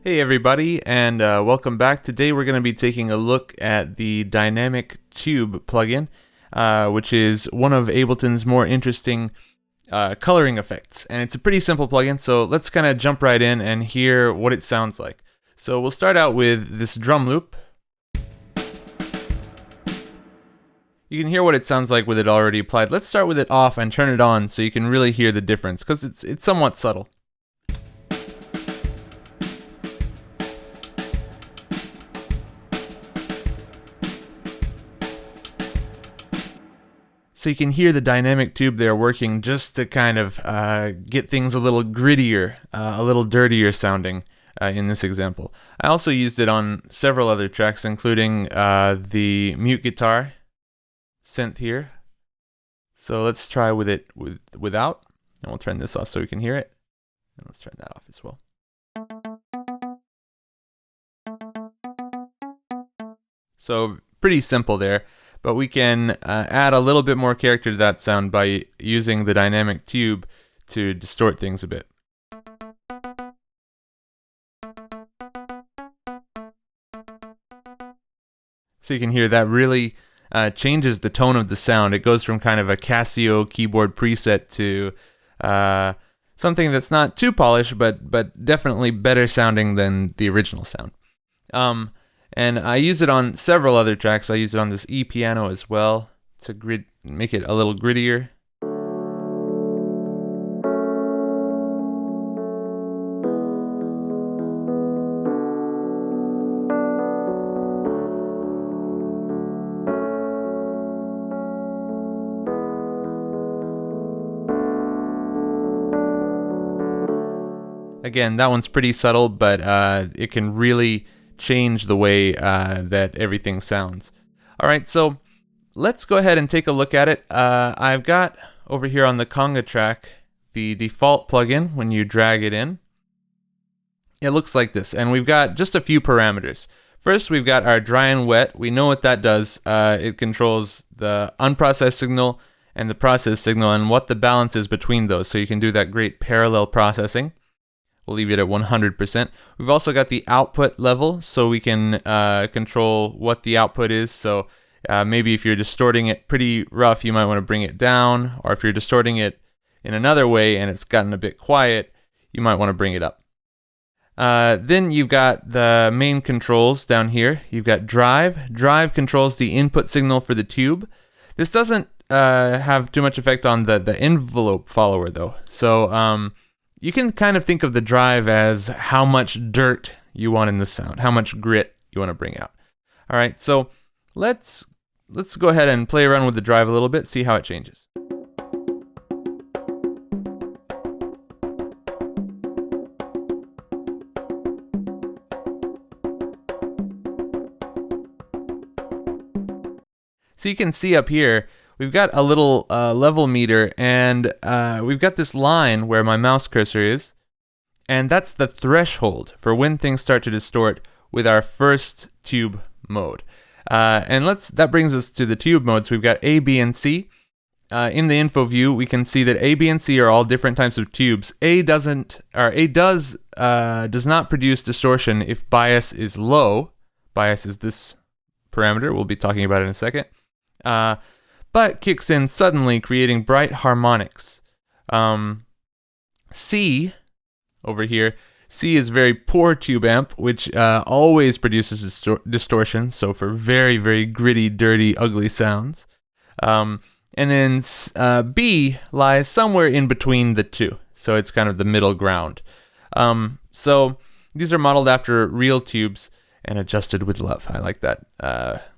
Hey everybody, and welcome back. Today we're going to be taking a look at the Dynamic Tube plugin, which is one of Ableton's more interesting coloring effects. And it's a pretty simple plugin, so let's kind of jump right in and hear what it sounds like. So we'll start out with this drum loop. You can hear what it sounds like with it already applied. Let's start with it off and turn it on so you can really hear the difference, because it's somewhat subtle. So you can hear the dynamic tube there working just to kind of get things a little grittier, a little dirtier sounding in this example. I also used it on several other tracks, including the mute guitar synth here. So let's try with it without, and we'll turn this off so we can hear it. And let's turn that off as well. So pretty simple there. But we can add a little bit more character to that sound by using the dynamic tube to distort things a bit. So you can hear that really changes the tone of the sound. It goes from kind of a Casio keyboard preset to something that's not too polished, but definitely better sounding than the original sound. And I use it on several other tracks. I use it on this E piano as well to make it a little grittier. Again, that one's pretty subtle, but it can really change the way that everything sounds. All right, so let's go ahead and take a look at it. I've got over here on the conga track the default plugin. When you drag it in, it looks like this, and we've got just a few parameters. First, we've got our dry and wet. We know what that does. It controls the unprocessed signal and the processed signal and what the balance is between those, so you can do that great parallel processing. We'll leave it at 100%. We've also got the output level, so we can control what the output is. So maybe if you're distorting it pretty rough, you might want to bring it down. Or if you're distorting it in another way and it's gotten a bit quiet, you might want to bring it up. Then you've got the main controls down here. You've got drive. Drive controls the input signal for the tube. This doesn't have too much effect on the envelope follower, though. So you can kind of think of the drive as how much dirt you want in the sound, how much grit you want to bring out. All right, so let's go ahead and play around with the drive a little bit, see how it changes. So you can see up here, we've got a little level meter, and we've got this line where my mouse cursor is, and that's the threshold for when things start to distort with our first tube mode. And that brings us to the tube modes. We've got A, B, and C. In the info view, we can see that A, B, and C are all different types of tubes. A does not produce distortion if bias is low. Bias is this parameter. We'll be talking about it in a second. But kicks in suddenly, creating bright harmonics. C, over here, C is very poor tube amp, which always produces distortion, so for very, very gritty, dirty, ugly sounds. And then B lies somewhere in between the two, so it's kind of the middle ground. So these are modeled after real tubes and adjusted with love. I like that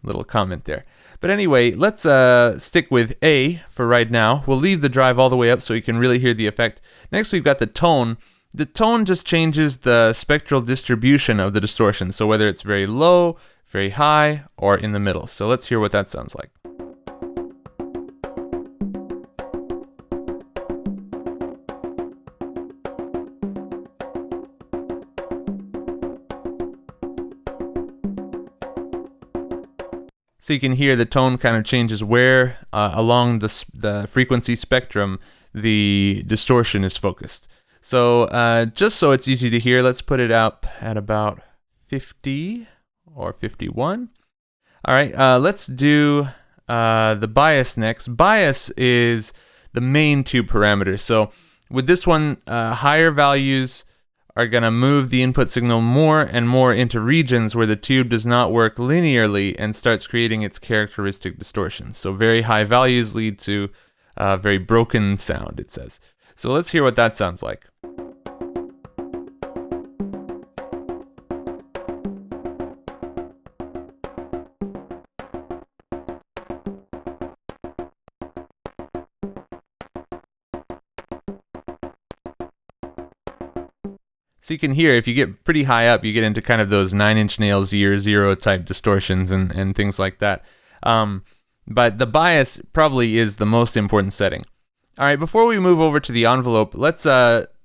little comment there. But anyway, let's stick with A for right now. We'll leave the drive all the way up so you can really hear the effect. Next, we've got the tone. The tone just changes the spectral distribution of the distortion, so whether it's very low, very high, or in the middle. So let's hear what that sounds like. So you can hear the tone kind of changes where along the frequency spectrum the distortion is focused. So just so it's easy to hear, let's put it up at about 50 or 51. All right, let's do the bias next. Bias is the main tube parameter. So with this one, higher values are going to move the input signal more and more into regions where the tube does not work linearly and starts creating its characteristic distortion. So very high values lead to very broken sound, it says. So let's hear what that sounds like. So you can hear, if you get pretty high up, you get into kind of those 9-inch nails year zero type distortions and things like that. But the bias probably is the most important setting. All right, before we move over to the envelope, let's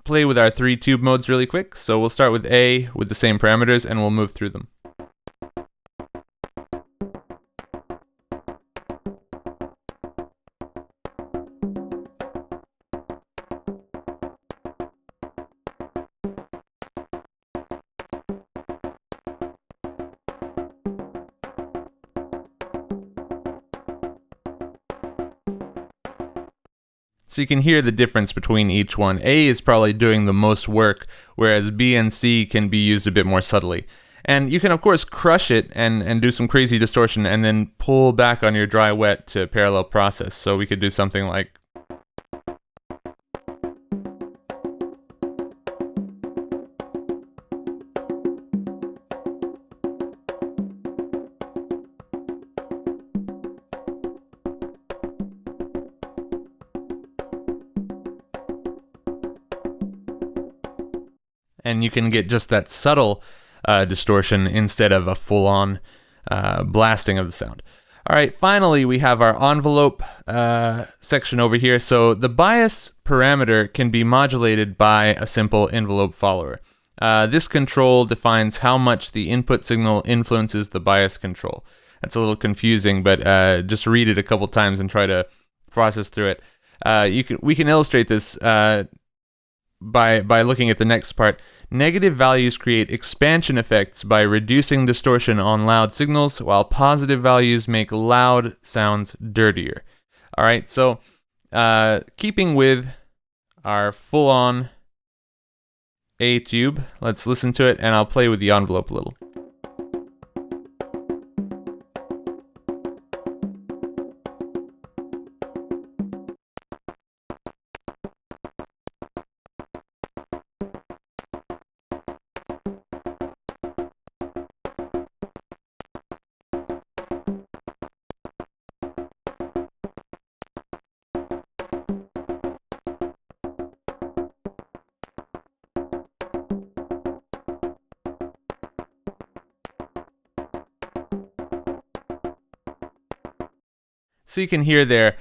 play with our 3 tube modes really quick. So we'll start with A with the same parameters and we'll move through them. So you can hear the difference between each one. A is probably doing the most work, whereas B and C can be used a bit more subtly. And you can, of course, crush it and do some crazy distortion and then pull back on your dry wet to parallel process. So we could do something like... And you can get just that subtle distortion instead of a full-on blasting of the sound. All right, finally we have our envelope section over here. So the bias parameter can be modulated by a simple envelope follower. This control defines how much the input signal influences the bias control. That's a little confusing, but just read it a couple times and try to process through it. We can illustrate this by looking at the next part. Negative values create expansion effects by reducing distortion on loud signals, while positive values make loud sounds dirtier. All right, so keeping with our full-on A tube, let's listen to it, and I'll play with the envelope a little. So you can hear there,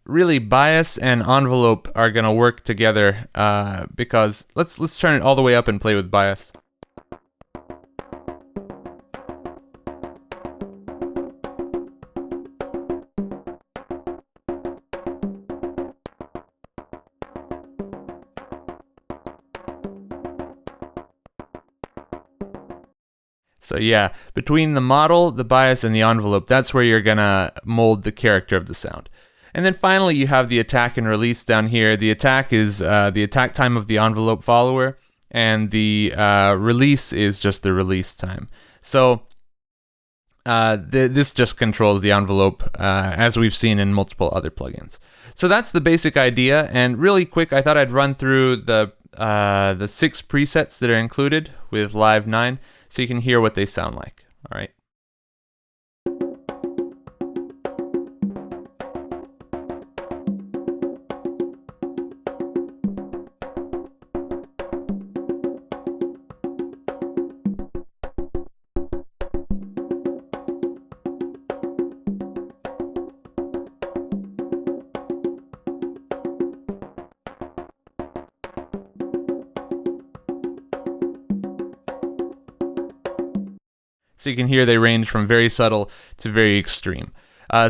really bias and envelope are going to work together because let's turn it all the way up and play with bias. So yeah, between the model, the bias, and the envelope, that's where you're gonna mold the character of the sound. And then finally, you have the attack and release down here. The attack is the attack time of the envelope follower, and the release is just the release time. So this just controls the envelope, as we've seen in multiple other plugins. So that's the basic idea. And really quick, I thought I'd run through the 6 presets that are included with Live 9. So you can hear what they sound like. All right. So you can hear they range from very subtle to very extreme.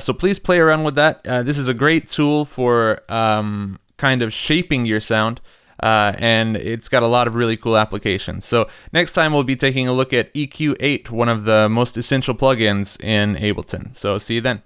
So please play around with that. This is a great tool for kind of shaping your sound. and it's got a lot of really cool applications. So next time we'll be taking a look at EQ8, one of the most essential plugins in Ableton. So see you then.